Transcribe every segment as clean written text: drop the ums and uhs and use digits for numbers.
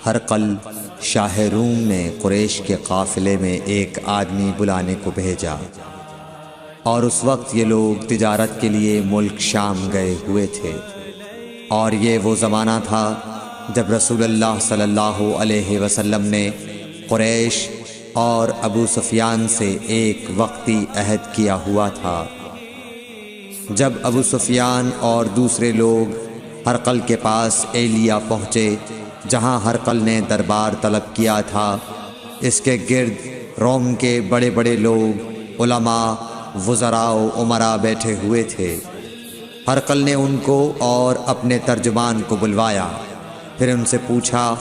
ہرقل شاہ روم نے قریش کے قافلے میں ایک آدمی بلانے کو بھیجا، اور اس وقت یہ لوگ تجارت کے لیے ملک شام گئے ہوئے تھے، اور یہ وہ زمانہ تھا جب رسول اللہ صلی اللہ علیہ وسلم نے قریش اور ابو سفیان سے ایک وقتی عہد کیا ہوا تھا۔ جب ابو سفیان اور دوسرے لوگ ہرقل کے پاس ایلیا پہنچے جہاں ہرقل نے دربار طلب کیا تھا، اس کے گرد روم کے بڑے بڑے لوگ، علماء، وزراء و امراء بیٹھے ہوئے تھے۔ ہرقل نے ان کو اور اپنے ترجمان کو بلوایا، پھر ان سے پوچھا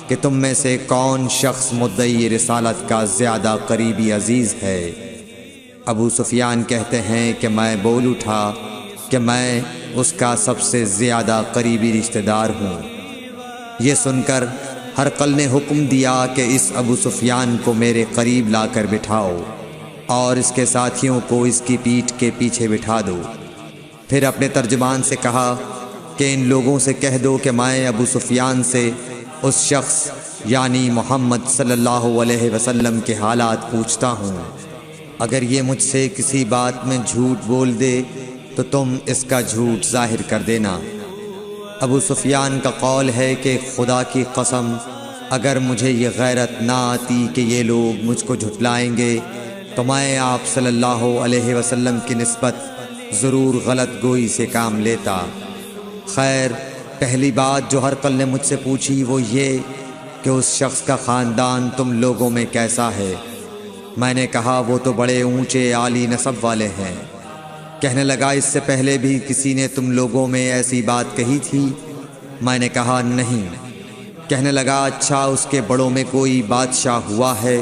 کہ تم میں سے کون شخص مدعی رسالت کا زیادہ قریبی عزیز ہے؟ ابو سفیان کہتے ہیں کہ میں بول اٹھا کہ میں اس کا سب سے زیادہ قریبی رشتہ دار ہوں۔ یہ سن کر ہرقل نے حکم دیا کہ اس ابو سفیان کو میرے قریب لا کر بٹھاؤ اور اس کے ساتھیوں کو اس کی پیٹھ کے پیچھے بٹھا دو۔ پھر اپنے ترجمان سے کہا کہ ان لوگوں سے کہہ دو کہ میں ابو سفیان سے اس شخص یعنی محمد صلی اللہ علیہ وسلم کے حالات پوچھتا ہوں۔ اگر یہ مجھ سے کسی بات میں جھوٹ بول دے تو تم اس کا جھوٹ ظاہر کر دینا۔ ابو سفیان کا قول ہے کہ خدا کی قسم اگر مجھے یہ غیرت نہ آتی کہ یہ لوگ مجھ کو جھٹلائیں گے تو میں آپ صلی اللہ علیہ وسلم کی نسبت ضرور غلط گوئی سے کام لیتا۔ خیر، پہلی بات جو ہرقل نے مجھ سے پوچھی وہ یہ کہ اس شخص کا خاندان تم لوگوں میں کیسا ہے؟ میں نے کہا وہ تو بڑے اونچے عالی نسب والے ہیں۔ کہنے لگا اس سے پہلے بھی کسی نے تم لوگوں میں ایسی بات کہی تھی؟ میں نے کہا نہیں۔ کہنے لگا اچھا اس کے بڑوں میں کوئی بادشاہ ہوا ہے؟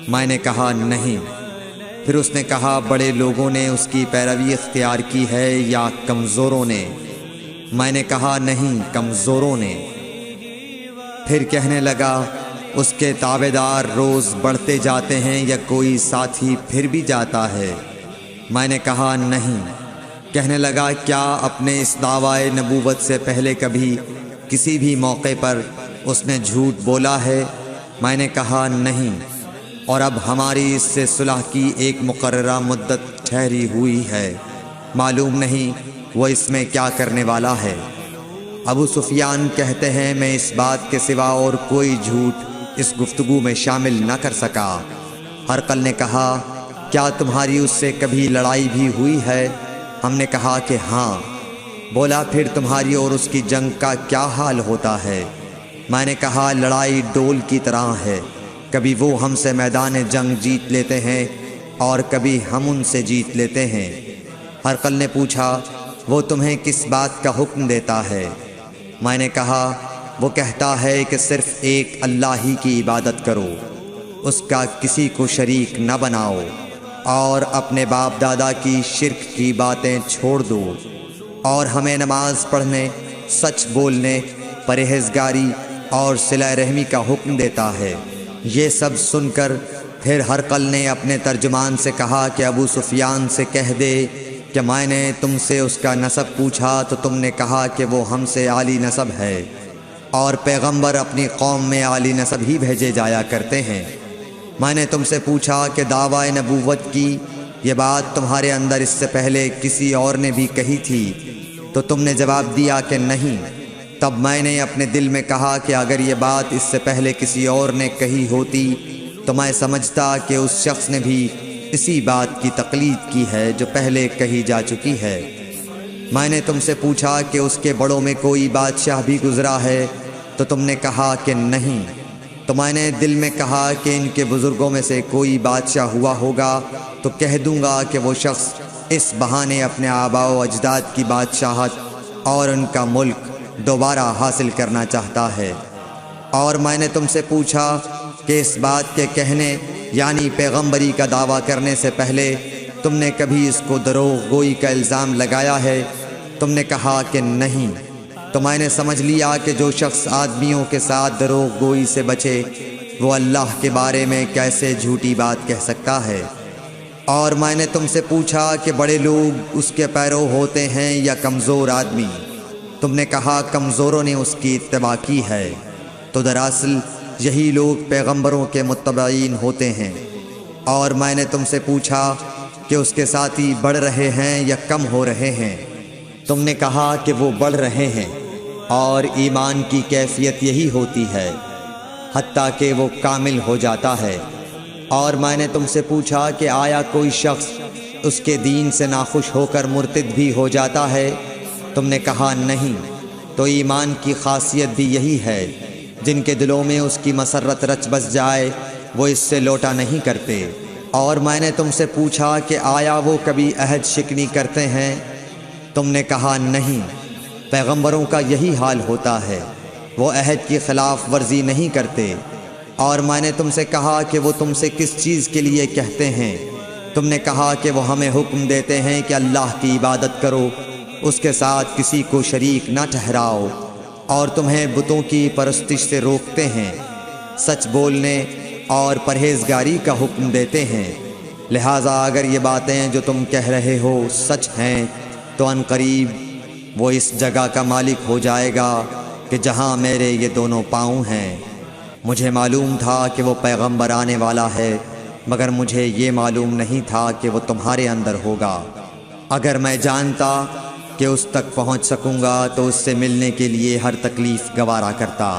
میں نے کہا نہیں۔ پھر اس نے کہا بڑے لوگوں نے اس کی پیروی اختیار کی ہے یا کمزوروں نے؟ میں نے کہا نہیں، کمزوروں نے۔ پھر کہنے لگا اس کے تابعدار روز بڑھتے جاتے ہیں یا کوئی ساتھی پھر بھی جاتا ہے؟ میں نے کہا نہیں۔ کہنے لگا کیا اپنے اس دعوی نبوت سے پہلے کبھی کسی بھی موقع پر اس نے جھوٹ بولا ہے؟ میں نے کہا نہیں، اور اب ہماری اس سے صلح کی ایک مقررہ مدت ٹھہری ہوئی ہے، معلوم نہیں وہ اس میں کیا کرنے والا ہے۔ ابو سفیان کہتے ہیں میں اس بات کے سوا اور کوئی جھوٹ اس گفتگو میں شامل نہ کر سکا۔ ہرقل نے کہا کیا تمہاری اس سے کبھی لڑائی بھی ہوئی ہے؟ ہم نے کہا کہ ہاں۔ بولا پھر تمہاری اور اس کی جنگ کا کیا حال ہوتا ہے؟ میں نے کہا لڑائی ڈول کی طرح ہے، کبھی وہ ہم سے میدان جنگ جیت لیتے ہیں اور کبھی ہم ان سے جیت لیتے ہیں۔ ہرقل نے پوچھا وہ تمہیں کس بات کا حکم دیتا ہے؟ میں نے کہا وہ کہتا ہے کہ صرف ایک اللہ ہی کی عبادت کرو، اس کا کسی کو شریک نہ بناؤ، اور اپنے باپ دادا کی شرک کی باتیں چھوڑ دو، اور ہمیں نماز پڑھنے، سچ بولنے، پرہیزگاری اور صلہ رحمی کا حکم دیتا ہے۔ یہ سب سن کر پھر ہرقل نے اپنے ترجمان سے کہا کہ ابو سفیان سے کہہ دے کہ میں نے تم سے اس کا نسب پوچھا تو تم نے کہا کہ وہ ہم سے عالی نسب ہے، اور پیغمبر اپنی قوم میں عالی نسب ہی بھیجے جایا کرتے ہیں۔ میں نے تم سے پوچھا کہ دعوی نبوت کی یہ بات تمہارے اندر اس سے پہلے کسی اور نے بھی کہی تھی؟ تو تم نے جواب دیا کہ نہیں۔ تب میں نے اپنے دل میں کہا کہ اگر یہ بات اس سے پہلے کسی اور نے کہی ہوتی تو میں سمجھتا کہ اس شخص نے بھی اسی بات کی تقلید کی ہے جو پہلے کہی جا چکی ہے۔ میں نے تم سے پوچھا کہ اس کے بڑوں میں کوئی بادشاہ بھی گزرا ہے؟ تو تم نے کہا کہ نہیں۔ تو میں نے دل میں کہا کہ ان کے بزرگوں میں سے کوئی بادشاہ ہوا ہوگا تو کہہ دوں گا کہ وہ شخص اس بہانے اپنے آباء و اجداد کی بادشاہت اور ان کا ملک دوبارہ حاصل کرنا چاہتا ہے۔ اور میں نے تم سے پوچھا کہ اس بات کے کہنے یعنی پیغمبری کا دعویٰ کرنے سے پہلے تم نے کبھی اس کو دروغ گوئی کا الزام لگایا ہے؟ تم نے کہا کہ نہیں۔ تو میں نے سمجھ لیا کہ جو شخص آدمیوں کے ساتھ دروغ گوئی سے بچے وہ اللہ کے بارے میں کیسے جھوٹی بات کہہ سکتا ہے۔ اور میں نے تم سے پوچھا کہ بڑے لوگ اس کے پیرو ہوتے ہیں یا کمزور آدمی؟ تم نے کہا کمزوروں نے اس کی اتباع کی ہے۔ تو دراصل یہی لوگ پیغمبروں کے متبعین ہوتے ہیں۔ اور میں نے تم سے پوچھا کہ اس کے ساتھی بڑھ رہے ہیں یا کم ہو رہے ہیں؟ تم نے کہا کہ وہ بڑھ رہے ہیں، اور ایمان کی کیفیت یہی ہوتی ہے حتیٰ کہ وہ کامل ہو جاتا ہے۔ اور میں نے تم سے پوچھا کہ آیا کوئی شخص اس کے دین سے ناخوش ہو کر مرتد بھی ہو جاتا ہے؟ تم نے کہا نہیں۔ تو ایمان کی خاصیت بھی یہی ہے، جن کے دلوں میں اس کی مسرت رچ بس جائے وہ اس سے لوٹا نہیں کرتے۔ اور میں نے تم سے پوچھا کہ آیا وہ کبھی عہد شکنی کرتے ہیں؟ تم نے کہا نہیں۔ پیغمبروں کا یہی حال ہوتا ہے، وہ عہد کی خلاف ورزی نہیں کرتے۔ اور میں نے تم سے کہا کہ وہ تم سے کس چیز کے لیے کہتے ہیں؟ تم نے کہا کہ وہ ہمیں حکم دیتے ہیں کہ اللہ کی عبادت کرو، اس کے ساتھ کسی کو شریک نہ ٹھہراؤ، اور تمہیں بتوں کی پرستش سے روکتے ہیں، سچ بولنے اور پرہیزگاری کا حکم دیتے ہیں۔ لہٰذا اگر یہ باتیں جو تم کہہ رہے ہو سچ ہیں تو ان قریب وہ اس جگہ کا مالک ہو جائے گا کہ جہاں میرے یہ دونوں پاؤں ہیں۔ مجھے معلوم تھا کہ وہ پیغمبر آنے والا ہے، مگر مجھے یہ معلوم نہیں تھا کہ وہ تمہارے اندر ہوگا۔ اگر میں جانتا کہ اس تک پہنچ سکوں گا تو اس سے ملنے کے لیے ہر تکلیف گوارا کرتا۔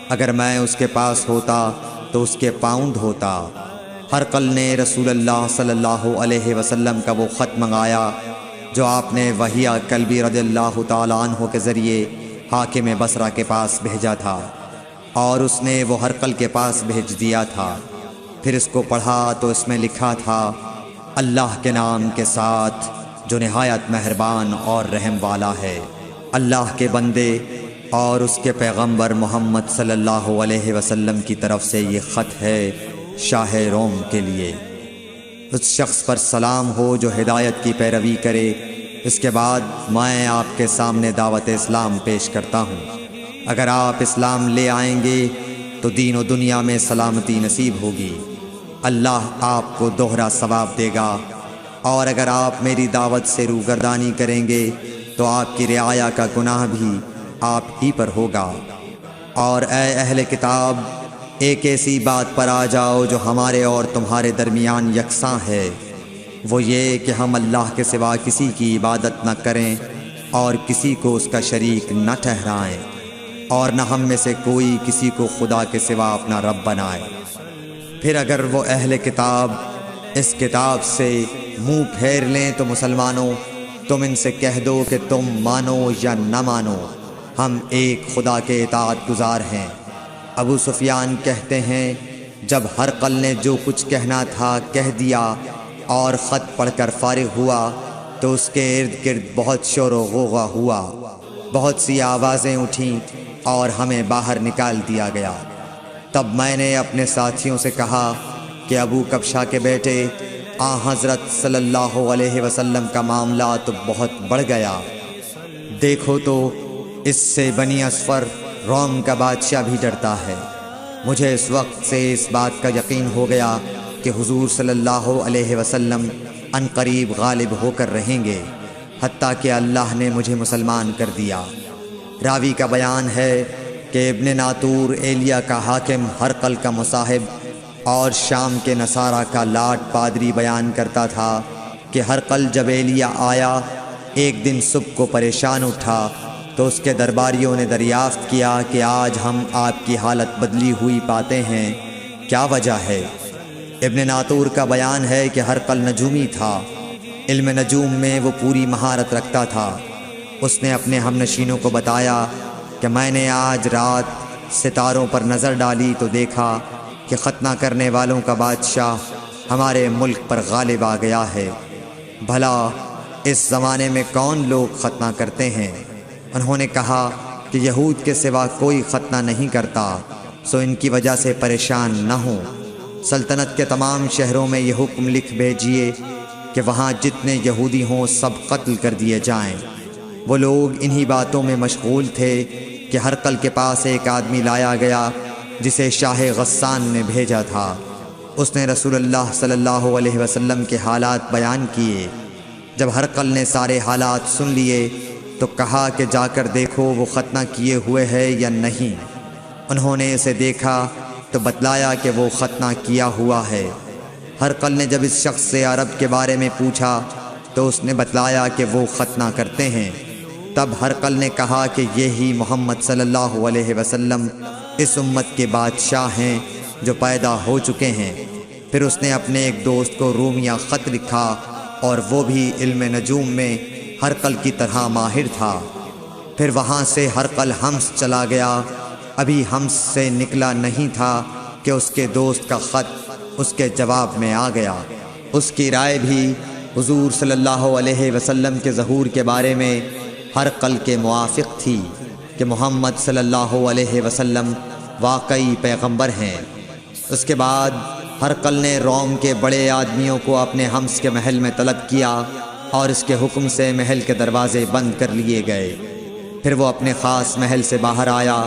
اگر میں اس کے پاس ہوتا تو اس کے پاؤں دھوتا۔ ہرقل نے رسول اللہ صلی اللہ علیہ وسلم کا وہ خط منگایا جو آپ نے وحیہ کلبی رضی اللہ تعالیٰ عنہ کے ذریعے حاکم بصرہ کے پاس بھیجا تھا، اور اس نے وہ ہرقل کے پاس بھیج دیا تھا۔ پھر اس کو پڑھا تو اس میں لکھا تھا، اللہ کے نام کے ساتھ جو نہایت مہربان اور رحم والا ہے۔ اللہ کے بندے اور اس کے پیغمبر محمد صلی اللہ علیہ وسلم کی طرف سے یہ خط ہے شاہ روم کے لیے۔ اس شخص پر سلام ہو جو ہدایت کی پیروی کرے۔ اس کے بعد میں آپ کے سامنے دعوت اسلام پیش کرتا ہوں۔ اگر آپ اسلام لے آئیں گے تو دین و دنیا میں سلامتی نصیب ہوگی، اللہ آپ کو دوہرا ثواب دے گا۔ اور اگر آپ میری دعوت سے روگردانی کریں گے تو آپ کی رعایا کا گناہ بھی آپ ہی پر ہوگا۔ اور اے اہل کتاب، ایک ایسی بات پر آ جاؤ جو ہمارے اور تمہارے درمیان یکساں ہے، وہ یہ کہ ہم اللہ کے سوا کسی کی عبادت نہ کریں اور کسی کو اس کا شریک نہ ٹھہرائیں، اور نہ ہم میں سے کوئی کسی کو خدا کے سوا اپنا رب بنائے۔ پھر اگر وہ اہل کتاب اس کتاب سے منہ پھیر لیں تو مسلمانوں، تم ان سے کہہ دو کہ تم مانو یا نہ مانو، ہم ایک خدا کے اطاعت گزار ہیں۔ ابو سفیان کہتے ہیں، جب ہرقل نے جو کچھ کہنا تھا کہہ دیا اور خط پڑھ کر فارغ ہوا تو اس کے ارد گرد بہت شور و غوغا ہوا، بہت سی آوازیں اٹھیں اور ہمیں باہر نکال دیا گیا۔ تب میں نے اپنے ساتھیوں سے کہا کہ ابو کبشہ کے بیٹے حضرت صلی اللہ علیہ وسلم کا معاملہ تو بہت بڑھ گیا۔ دیکھو تو اس سے بنی اصفر روم کا بادشاہ بھی ڈرتا ہے۔ مجھے اس وقت سے اس بات کا یقین ہو گیا کہ حضور صلی اللہ علیہ وسلم ان قریب غالب ہو کر رہیں گے، حتیٰ کہ اللہ نے مجھے مسلمان کر دیا۔ راوی کا بیان ہے کہ ابن ناطور ایلیا کا حاکم ہرقل کا مصاحب اور شام کے نصارہ کا لاٹ پادری بیان کرتا تھا کہ ہرقل جب ایلیا آیا ایک دن صبح کو پریشان اٹھا تو اس کے درباریوں نے دریافت کیا کہ آج ہم آپ کی حالت بدلی ہوئی پاتے ہیں، کیا وجہ ہے؟ ابن ناطور کا بیان ہے کہ ہرقل نجومی تھا، علم نجوم میں وہ پوری مہارت رکھتا تھا۔ اس نے اپنے ہم نشینوں کو بتایا کہ میں نے آج رات ستاروں پر نظر ڈالی تو دیکھا کہ ختنہ کرنے والوں کا بادشاہ ہمارے ملک پر غالب آ گیا ہے۔ بھلا اس زمانے میں کون لوگ ختنہ کرتے ہیں؟ انہوں نے کہا کہ یہود کے سوا کوئی ختنہ نہیں کرتا، سو ان کی وجہ سے پریشان نہ ہوں۔ سلطنت کے تمام شہروں میں یہ حکم لکھ بھیجیے کہ وہاں جتنے یہودی ہوں سب قتل کر دیے جائیں۔ وہ لوگ انہی باتوں میں مشغول تھے کہ ہرقل کے پاس ایک آدمی لایا گیا جسے شاہ غسان نے بھیجا تھا۔ اس نے رسول اللہ صلی اللہ علیہ وسلم کے حالات بیان کیے۔ جب ہرقل نے سارے حالات سن لیے تو کہا کہ جا کر دیکھو وہ ختنہ کیے ہوئے ہے یا نہیں۔ انہوں نے اسے دیکھا تو بتلایا کہ وہ ختنہ کیا ہوا ہے۔ ہرقل نے جب اس شخص سے عرب کے بارے میں پوچھا تو اس نے بتلایا کہ وہ ختنہ کرتے ہیں۔ تب ہرقل نے کہا کہ یہی محمد صلی اللہ علیہ وسلم اس امت کے بادشاہ ہیں جو پیدا ہو چکے ہیں۔ پھر اس نے اپنے ایک دوست کو رومیہ خط لکھا اور وہ بھی علم نجوم میں ہرقل کی طرح ماہر تھا۔ پھر وہاں سے ہرقل حمص چلا گیا۔ ابھی حمص سے نکلا نہیں تھا کہ اس کے دوست کا خط اس کے جواب میں آ گیا۔ اس کی رائے بھی حضور صلی اللہ علیہ وسلم کے ظہور کے بارے میں ہرقل کے موافق تھی کہ محمد صلی اللہ علیہ وسلم واقعی پیغمبر ہیں۔ اس کے بعد ہرقل نے روم کے بڑے آدمیوں کو اپنے حمص کے محل میں طلب کیا اور اس کے حکم سے محل کے دروازے بند کر لیے گئے۔ پھر وہ اپنے خاص محل سے باہر آیا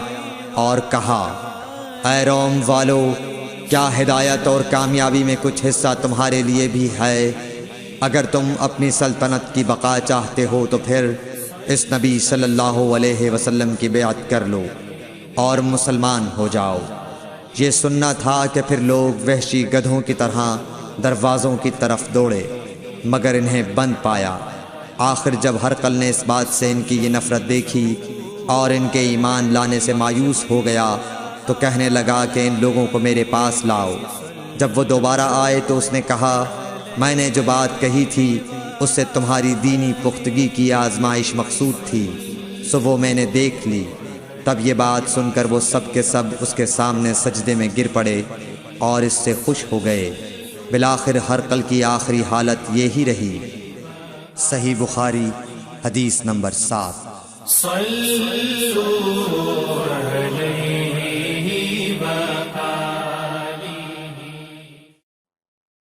اور کہا، اے روم والو، کیا ہدایت اور کامیابی میں کچھ حصہ تمہارے لیے بھی ہے؟ اگر تم اپنی سلطنت کی بقا چاہتے ہو تو پھر اس نبی صلی اللہ علیہ وسلم کی بیعت کر لو اور مسلمان ہو جاؤ۔ یہ سننا تھا کہ پھر لوگ وحشی گدھوں کی طرح دروازوں کی طرف دوڑے مگر انہیں بند پایا۔ آخر جب ہرقل نے اس بات سے ان کی یہ نفرت دیکھی اور ان کے ایمان لانے سے مایوس ہو گیا تو کہنے لگا کہ ان لوگوں کو میرے پاس لاؤ۔ جب وہ دوبارہ آئے تو اس نے کہا، میں نے جو بات کہی تھی اس سے تمہاری دینی پختگی کی آزمائش مقصود تھی، سو وہ میں نے دیکھ لی۔ تب یہ بات سن کر وہ سب کے سب اس کے سامنے سجدے میں گر پڑے اور اس سے خوش ہو گئے۔ بالآخر ہرقل کی آخری حالت یہی رہی۔ صحیح بخاری حدیث نمبر 7۔